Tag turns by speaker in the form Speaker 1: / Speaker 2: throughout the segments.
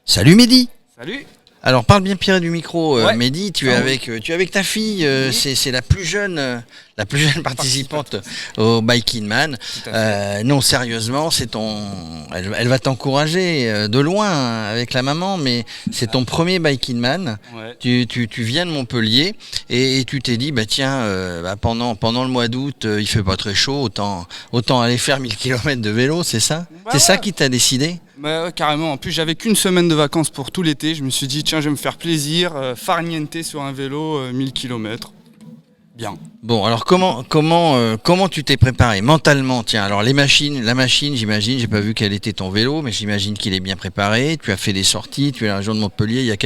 Speaker 1: Salut Mehdi.
Speaker 2: Salut.
Speaker 1: Alors parle bien Pierre du micro,
Speaker 2: Ouais.
Speaker 1: Mehdi, tu es avec ta fille, c'est la plus jeune participante au Bike in Man. Non sérieusement, elle va t'encourager de loin avec la maman, mais c'est ton premier Bike in Man.
Speaker 2: Ouais.
Speaker 1: Tu viens de Montpellier et tu t'es dit bah tiens pendant le mois d'août il fait pas très chaud, autant aller faire 1000 km de vélo, c'est ça? C'est ça qui t'a décidé?
Speaker 2: Bah ouais, carrément. En plus, j'avais qu'une semaine de vacances pour tout l'été. Je me suis dit, tiens, je vais me faire plaisir, farniente sur un vélo, 1000 km. Bien.
Speaker 1: Bon, alors comment tu t'es préparé mentalement? Tiens, alors la machine, j'imagine, j'ai pas vu quel était ton vélo, mais j'imagine qu'il est bien préparé. Tu as fait des sorties, tu es à la région de Montpellier, il y a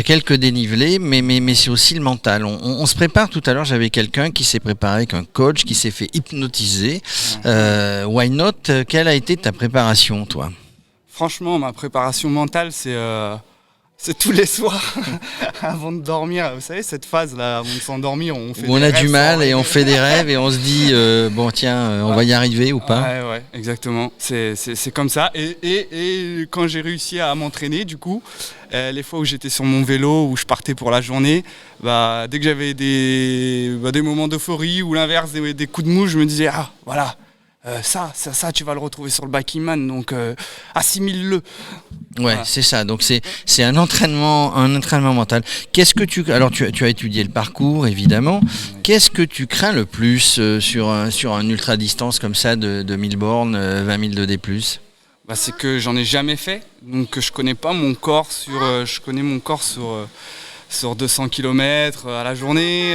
Speaker 1: quelques dénivelés, mais c'est aussi le mental. On se prépare. Tout à l'heure, j'avais quelqu'un qui s'est préparé avec un coach, qui s'est fait hypnotiser. Why not? Quelle a été ta préparation, toi?
Speaker 2: Franchement, ma préparation mentale, c'est tous les soirs avant de dormir. Vous savez, cette phase-là, avant de s'endormir, on fait
Speaker 1: on a du mal et on fait des rêves et on se dit, bon tiens, on va y arriver ou pas?
Speaker 2: Ouais, exactement. C'est comme ça. Et quand j'ai réussi à m'entraîner, du coup, les fois où j'étais sur mon vélo, où je partais pour la journée, bah, dès que j'avais des moments d'euphorie ou l'inverse, des coups de mou, je me disais, ah, voilà. Ça, tu vas le retrouver sur le Bike in Man, donc assimile-le.
Speaker 1: Ouais,
Speaker 2: Voilà.
Speaker 1: c'est ça. Donc c'est un entraînement mental. Qu'est-ce que alors tu as étudié le parcours évidemment. Qu'est-ce que tu crains le plus sur un ultra distance comme ça de 1000 bornes, 20 000 de D+?
Speaker 2: Bah, c'est que j'en ai jamais fait, donc je connais pas mon corps je connais mon corps sur 200 km à la journée,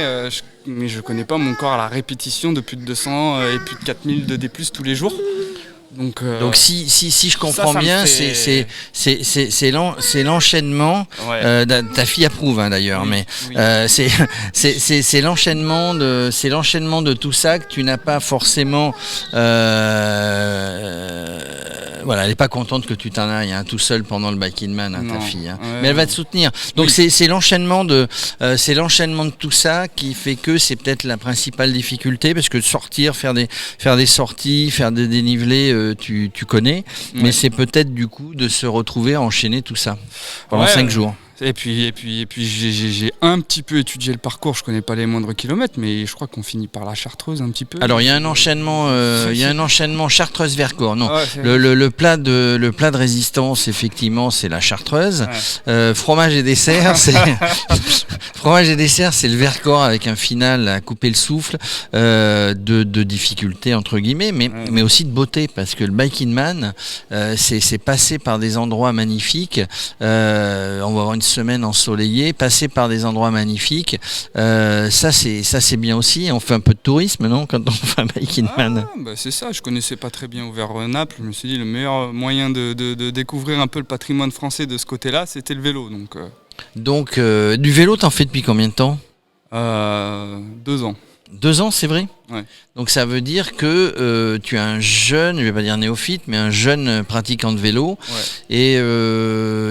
Speaker 2: mais je connais pas mon corps à la répétition de plus de 200 et plus de 4000 de D+, tous les jours. Donc
Speaker 1: si je comprends
Speaker 2: ça me
Speaker 1: bien,
Speaker 2: fait-
Speaker 1: c'est l'enchaînement.
Speaker 2: Ouais.
Speaker 1: Ta fille approuve d'ailleurs,
Speaker 2: Oui,
Speaker 1: mais
Speaker 2: oui.
Speaker 1: c'est l'enchaînement de tout ça que tu n'as pas forcément. Voilà, elle n'est pas contente que tu t'en ailles tout seul pendant le Bike in Man, ta
Speaker 2: Non.
Speaker 1: fille.
Speaker 2: Ouais,
Speaker 1: Mais elle va te soutenir. Donc
Speaker 2: Oui.
Speaker 1: c'est l'enchaînement de tout ça qui fait que c'est peut-être la principale difficulté, parce que sortir, faire des sorties, faire des dénivelés, tu connais, mais c'est peut-être du coup de se retrouver à enchaîner tout ça pendant 5 jours.
Speaker 2: Et puis j'ai un petit peu étudié le parcours, je connais pas les moindres kilomètres, mais je crois qu'on finit par la Chartreuse un petit peu.
Speaker 1: Alors il y a un enchaînement Chartreuse-Vercors. Non,
Speaker 2: Ouais,
Speaker 1: le plat de résistance effectivement c'est la Chartreuse.
Speaker 2: Ouais.
Speaker 1: Fromage et dessert c'est le Vercors avec un final à couper le souffle, de difficulté entre guillemets, mais aussi de beauté, parce que le Bike in Man c'est passer par des endroits magnifiques. On va avoir une semaine ensoleillée, passer par des endroits magnifiques, ça c'est bien aussi. On fait un peu de tourisme, non, quand on fait un Bike in Man?
Speaker 2: Bah c'est ça, je connaissais pas très bien vers Naples, je me suis dit le meilleur moyen de découvrir un peu le patrimoine français de ce côté-là, c'était le vélo.
Speaker 1: Donc du vélo, t'en fais depuis combien de temps?
Speaker 2: 2 ans.
Speaker 1: 2 ans, c'est vrai?
Speaker 2: Ouais.
Speaker 1: Donc ça veut dire que tu es un jeune, je vais pas dire néophyte, mais un jeune pratiquant de vélo.
Speaker 2: Ouais.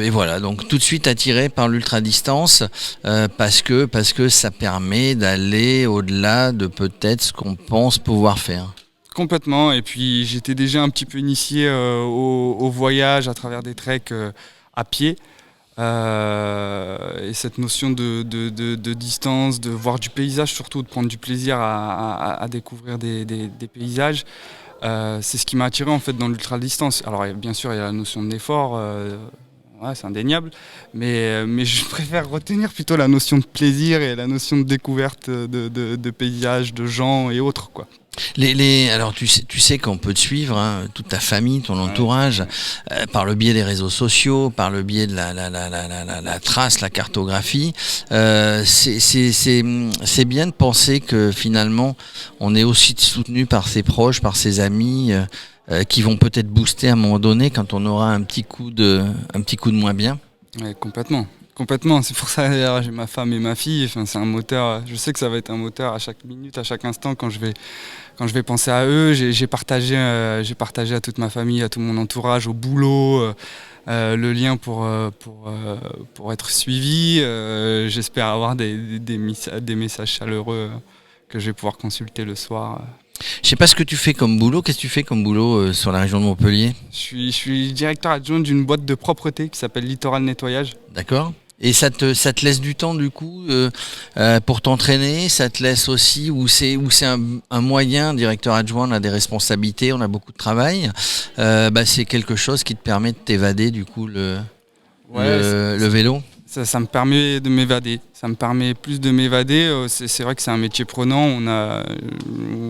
Speaker 1: Et voilà, donc tout de suite attiré par l'ultra-distance, parce que ça permet d'aller au-delà de peut-être ce qu'on pense pouvoir faire.
Speaker 2: Complètement, et puis j'étais déjà un petit peu initié au voyage à travers des treks à pied. Et cette notion de distance, de voir du paysage, surtout de prendre du plaisir à découvrir des paysages, c'est ce qui m'a attiré en fait dans l'ultra-distance. Alors bien sûr il y a la notion d'effort, c'est indéniable, mais je préfère retenir plutôt la notion de plaisir et la notion de découverte de paysages, de gens et autres, quoi.
Speaker 1: Alors tu sais qu'on peut te suivre, toute ta famille, ton entourage, par le biais des réseaux sociaux, par le biais de la trace, la cartographie. C'est bien de penser que finalement on est aussi soutenu par ses proches, par ses amis, qui vont peut-être booster à un moment donné quand on aura un petit coup de moins bien.
Speaker 2: Ouais, complètement, c'est pour ça d'ailleurs j'ai ma femme et ma fille, enfin, c'est un moteur, je sais que ça va être un moteur à chaque minute, à chaque instant quand je vais penser à eux. J'ai partagé à toute ma famille, à tout mon entourage, au boulot, le lien pour être suivi. J'espère avoir des messages chaleureux que je vais pouvoir consulter le soir.
Speaker 1: Je sais pas ce que tu fais comme boulot. Qu'est-ce que tu fais comme boulot sur la région de Montpellier?
Speaker 2: Je suis directeur adjoint d'une boîte de propreté qui s'appelle Littoral Nettoyage.
Speaker 1: D'accord. Et ça te laisse du temps du coup pour t'entraîner, ça te laisse aussi, ou c'est un moyen, directeur adjoint, on a des responsabilités, on a beaucoup de travail, c'est quelque chose qui te permet de t'évader du coup le vélo.
Speaker 2: Ça me permet de m'évader, ça me permet plus de m'évader, c'est vrai que c'est un métier prenant,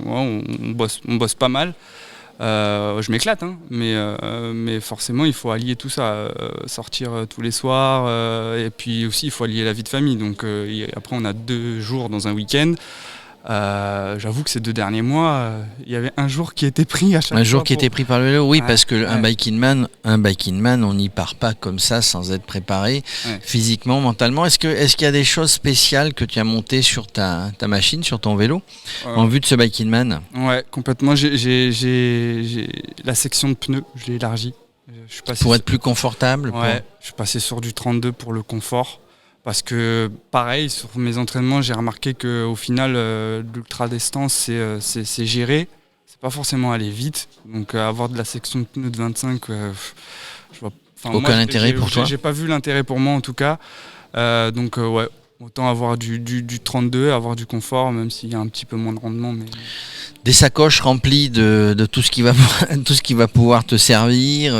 Speaker 2: on bosse pas mal. Je m'éclate, hein, mais forcément il faut allier tout ça, sortir tous les soirs, et puis aussi il faut allier la vie de famille. Donc après on a 2 jours dans un week-end. J'avoue que ces 2 derniers mois, il y avait un jour qui était pris à chaque fois.
Speaker 1: Un jour qui était pris par le vélo, oui, parce que un
Speaker 2: ouais.
Speaker 1: biking man, on n'y part pas comme ça sans être préparé physiquement, mentalement. Est-ce qu'il y a des choses spéciales que tu as montées sur ta machine, sur ton vélo, en vue de ce biking man?
Speaker 2: Ouais, complètement. J'ai la section de pneus, je l'ai élargie.
Speaker 1: Pour être plus confortable.
Speaker 2: Ouais, je suis passé sur du 32 pour le confort. Parce que pareil, sur mes entraînements, j'ai remarqué qu'au final, l'ultra distance, c'est géré. C'est pas forcément aller vite. Donc avoir de la section de pneus de 25, je vois.
Speaker 1: Aucun intérêt pour toi?
Speaker 2: J'ai pas vu l'intérêt pour moi en tout cas. Donc ouais, autant avoir du 32, avoir du confort, même s'il y a un petit peu moins de rendement. Mais...
Speaker 1: Des sacoches remplies de tout ce qui va pouvoir te servir,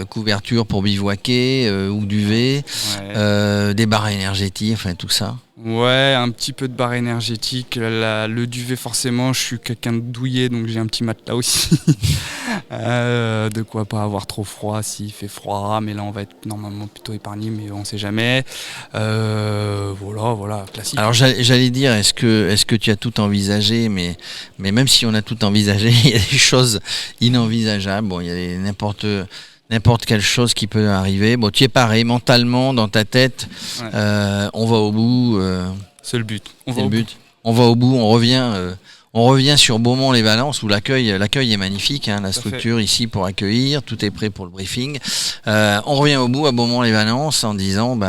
Speaker 1: couverture pour bivouaquer ou duvet, des barres énergétiques, enfin tout ça.
Speaker 2: Ouais, un petit peu de barre énergétique, le duvet forcément, je suis quelqu'un de douillet donc j'ai un petit matelas aussi. De quoi pas avoir trop froid s'il fait froid, mais là on va être normalement plutôt épargné, mais on sait jamais. Voilà, classique.
Speaker 1: Alors j'allais dire, est-ce que tu as tout envisagé, mais même si on a tout envisagé, il y a des choses inenvisageables. Bon, il y a n'importe quelle chose qui peut arriver. Bon, tu es pareil, mentalement, dans ta tête, on va au bout.
Speaker 2: C'est le but.
Speaker 1: On va au bout, on revient sur Beaumont-les-Valences où l'accueil est magnifique, hein, la structure ici pour accueillir, tout est prêt pour le briefing. On revient au bout à Beaumont-les-Valences en disant,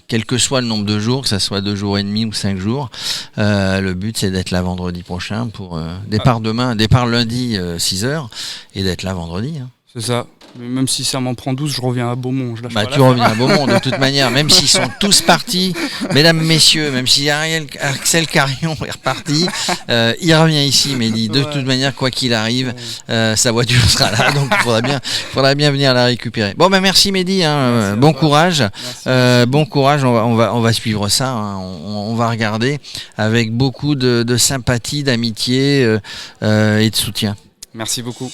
Speaker 1: quel que soit le nombre de jours, que ça soit 2 jours et demi ou 5 jours, le but c'est d'être là vendredi prochain pour départ lundi 6h et d'être là vendredi. Hein.
Speaker 2: C'est ça. Mais même si ça m'en prend 12, je reviens à Beaumont.
Speaker 1: Tu reviens à Beaumont de toute manière, même s'ils sont tous partis, mesdames, messieurs, même si Axel Carion est reparti, il revient ici, Mehdi. De toute manière, quoi qu'il arrive, sa voiture sera là, donc il faudra bien venir la récupérer. Bon, merci Mehdi, hein, bon courage. Bon courage, on va suivre ça, hein, on va regarder avec beaucoup de sympathie, d'amitié et de soutien.
Speaker 2: Merci beaucoup.